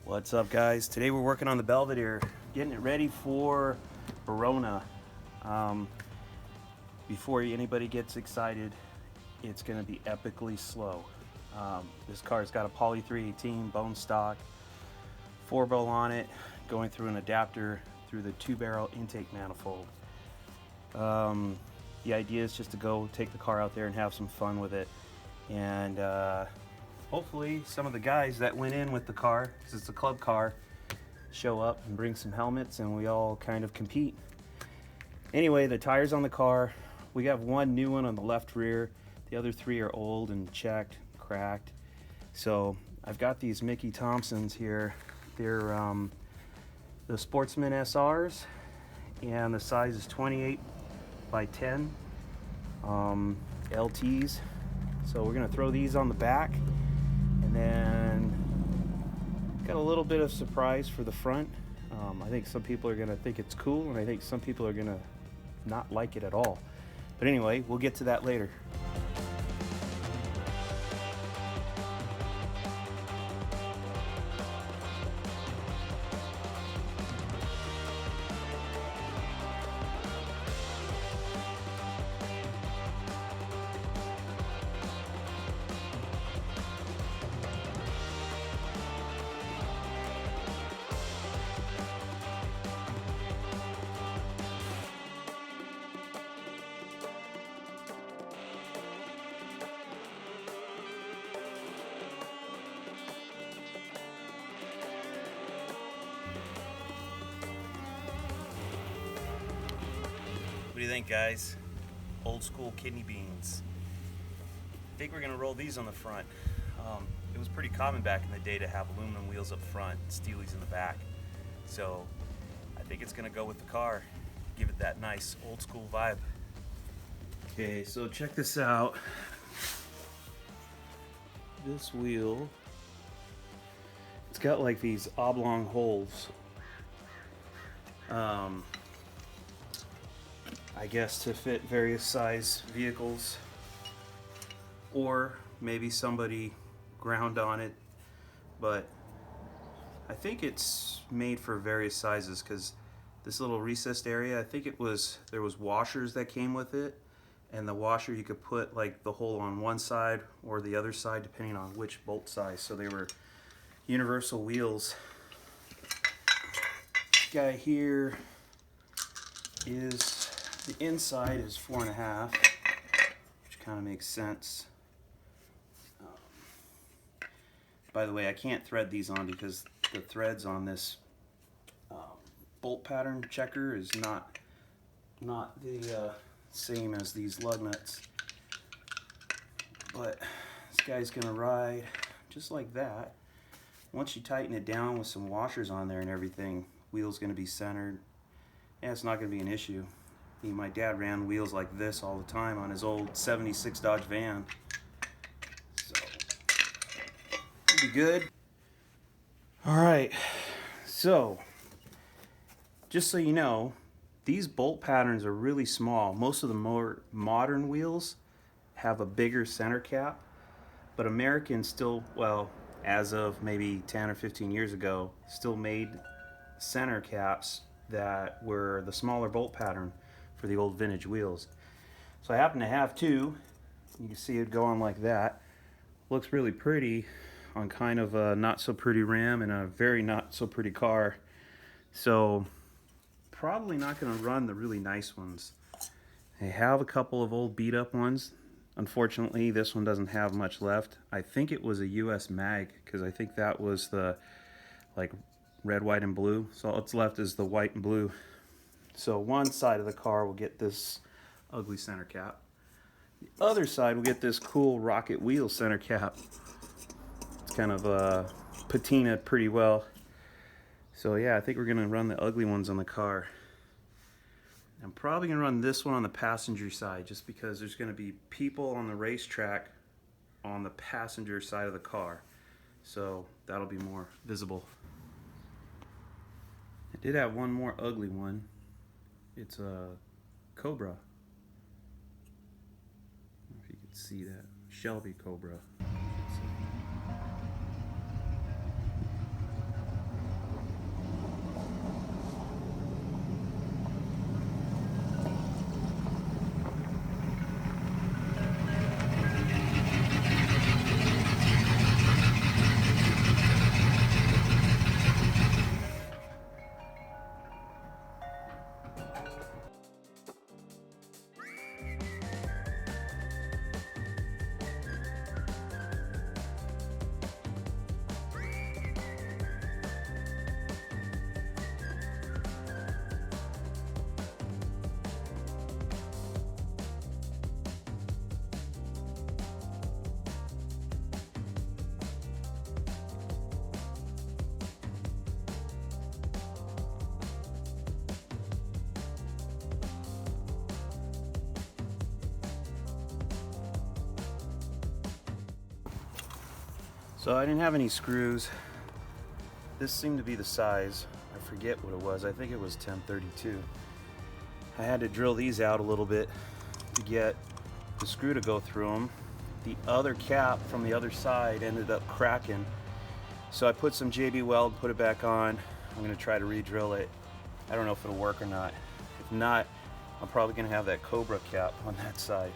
What's up, guys? Today we're working on the Belvedere, getting it ready for Verona. Before anybody gets excited, it's going to be epically slow. This car's got a Poly 318 bone stock, 4-bow on it, going through an adapter through the 2-barrel intake manifold. The idea is just to go take the car out there and have some fun with it. And hopefully some of the guys that went in with the car, because it's a club car, show up and bring some helmets and we all kind of compete. Anyway, the tires on the car, we have one new one on the left rear. The other 3 are old and checked, cracked. So I've got these Mickey Thompsons here. They're the Sportsman SRs, and the size is 28 by 10 LTs. So we're gonna throw these on the back, and then got a little bit of surprise for the front. I think some people are gonna think it's cool, and I think some people are gonna not like it at all. But anyway, we'll get to that later. What do you think, guys? Old school kidney beans. I think we're gonna roll these on the front. It was pretty common back in the day to have aluminum wheels up front, steelies in the back. So I think it's gonna go with the car. Give it that nice old school vibe. Okay, so check this out. This wheel, it's got like these oblong holes. I guess to fit various size vehicles, or maybe somebody ground on it, but I think it's made for various sizes, because this little recessed area, I think there was washers that came with it, and the washer you could put like the hole on one side or the other side depending on which bolt size, so they were universal wheels. This guy here is, the inside is 4.5, which kind of makes sense. By the way, I can't thread these on because the threads on this bolt pattern checker is not the same as these lug nuts. But this guy's gonna ride just like that. Once you tighten it down with some washers on there and everything, wheel's gonna be centered. Yeah, it's not gonna be an issue. My dad ran wheels like this all the time on his old 76 Dodge van. So, it'll be good. Alright, so, just so you know, these bolt patterns are really small. Most of the more modern wheels have a bigger center cap, but Americans still, well, as of maybe 10 or 15 years ago, still made center caps that were the smaller bolt pattern for the old vintage wheels. So I happen to have two. You can see it going like that. Looks really pretty on kind of a not so pretty Ram and a very not so pretty car. So probably not going to run the really nice ones. I have a couple of old beat up ones. Unfortunately, this one doesn't have much left. I think it was a US mag, because I think that was the like red, white, and blue. So all that's left is the white and blue. So one side of the car will get this ugly center cap. The other side will get this cool rocket wheel center cap. It's kind of patinaed pretty well. So yeah, I think we're gonna run the ugly ones on the car. I'm probably gonna run this one on the passenger side, just because there's gonna be people on the racetrack on the passenger side of the car. So that'll be more visible. I did have one more ugly one. It's a Cobra. I don't know if you can see that. Shelby Cobra. So I didn't have any screws. This seemed to be the size. I forget what it was. I think it was 1032. I had to drill these out a little bit to get the screw to go through them. The other cap from the other side ended up cracking. So I put some JB Weld, put it back on. I'm gonna try to re-drill it. I don't know if it'll work or not. If not, I'm probably gonna have that Cobra cap on that side.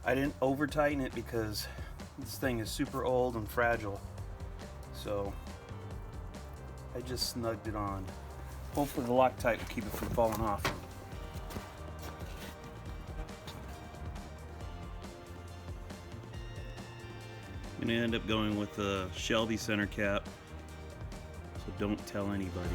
I didn't over tighten it because this thing is super old and fragile. So I just snugged it on. Hopefully the Loctite will keep it from falling off. I'm gonna end up going with the Shelby center cap, so don't tell anybody.